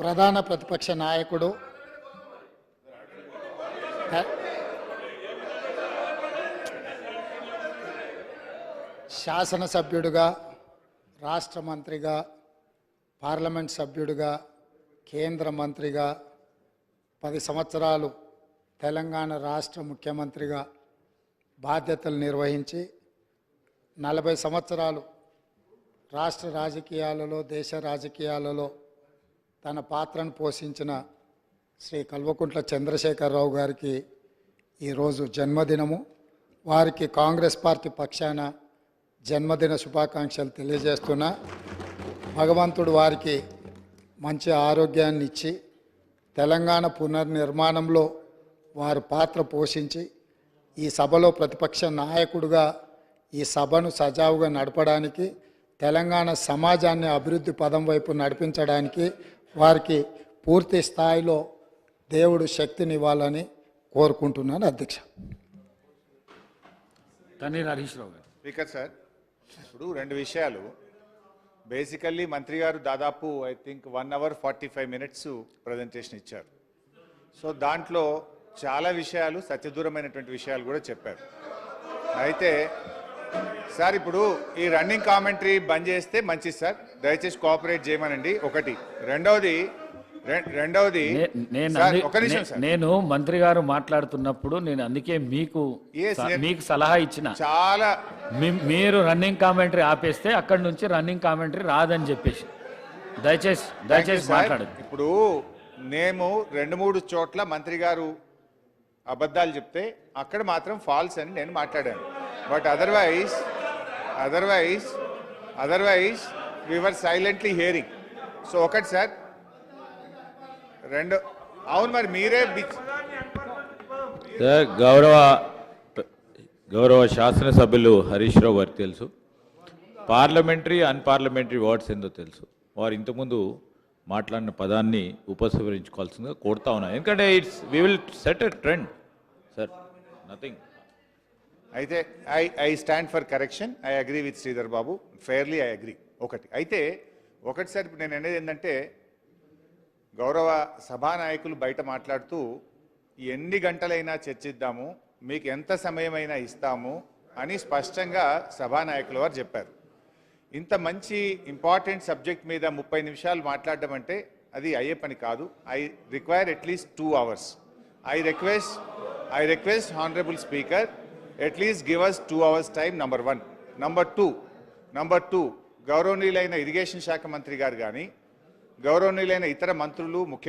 ప్రధాన ప్రతిపక్ష నాయకుడు శాసనసభ్యుడిగా, రాష్ట్ర మంత్రిగా, పార్లమెంట్ సభ్యుడిగా, కేంద్ర మంత్రిగా 10 సంవత్సరాలు తెలంగాణ రాష్ట్ర ముఖ్యమంత్రిగా బాధ్యతలు నిర్వహించి 40 సంవత్సరాలు రాష్ట్ర రాజకీయాలలో, దేశ రాజకీయాలలో తన పాత్రను పోషించిన శ్రీ కల్వకుంట్ల చంద్రశేఖరరావు గారికి ఈరోజు జన్మదినము. వారికి కాంగ్రెస్ పార్టీ పక్షాన జన్మదిన శుభాకాంక్షలు తెలియజేస్తున్నా. భగవంతుడు వారికి మంచి ఆరోగ్యాన్ని ఇచ్చి తెలంగాణ పునర్నిర్మాణంలో వారు పాత్ర పోషించి ఈ సభలో ప్రతిపక్ష నాయకుడిగా ఈ సభను సజావుగా నడపడానికి, తెలంగాణ సమాజాన్ని అభివృద్ధి పదం వైపు నడిపించడానికి వారికి పూర్తి స్థాయిలో దేవుడు శక్తినివ్వాలని కోరుకుంటున్నాను. అధ్యక్ష. హరీష్ రావు గారు. స్పీకర్ సార్, ఇప్పుడు 2 విషయాలు. బేసికల్లీ మంత్రి గారు దాదాపు I think 1 hour 45 minutes presentation ఇచ్చారు. సో దాంట్లో చాలా విషయాలు, సత్యదూరమైనటువంటి విషయాలు కూడా చెప్పారు. అయితే సార్ ఇప్పుడు ఈ రన్నింగ్ కామెంటరీ బంద్ చేస్తే మంచిది సార్, దయచేసి కోఆపరేట్ చేయమనండి. ఒకటి. రెండవది ఒక నిమిషం సార్, నేను మంత్రి గారు మాట్లాడుతున్నప్పుడు నేను అందుకే మీకు సలహా ఇచ్చిన, చాలా మీరు రన్నింగ్ కామెంటరీ ఆపేస్తే అక్కడి నుంచి రన్నింగ్ కామెంటరీ రాదని చెప్పేసి దయచేసి మాట్లాడదు. ఇప్పుడు మేము 2-3 చోట్ల మంత్రి గారు అబద్ధాలు చెప్తే అక్కడ మాత్రం ఫాల్స్ అని నేను మాట్లాడాను. But otherwise we are silently hearing. So ఒకటి సార్. అవును, మరి మీరే గౌరవ శాసనసభ్యులు హరీష్ రావు గారికి తెలుసు, పార్లమెంటరీ అన్పార్లమెంటరీ వర్డ్స్ ఏందో తెలుసు. వారు ఇంతకుముందు మాట్లాడిన పదాన్ని ఉపసంహరించుకోవాల్సిందిగా కోరుతా ఉన్నారు. ఎందుకంటే we will set a trend sir, nothing. అయితే I stand for correction. I agree with Sridhar Babu, fairly I agree. ఒకటి సార్, ఇప్పుడు నేను అనేది ఏంటంటే, గౌరవ సభానాయకులు బయట మాట్లాడుతూ ఎన్ని గంటలైనా చర్చిద్దాము, మీకు ఎంత సమయమైనా ఇస్తాము అని స్పష్టంగా సభానాయకుల వారు చెప్పారు. ఇంత మంచి ఇంపార్టెంట్ సబ్జెక్ట్ మీద 30 నిమిషాలు మాట్లాడడం అంటే అది అయ్యే పని కాదు. I require at least 2 hours. I request honourable speaker, at least give us 2 hours time. Number 1. Number 2, గౌరవనీయులైన ఇరిగేషన్ శాఖ మంత్రి గారు కానీ, గౌరవనీయులైన ఇతర మంత్రులు, ముఖ్య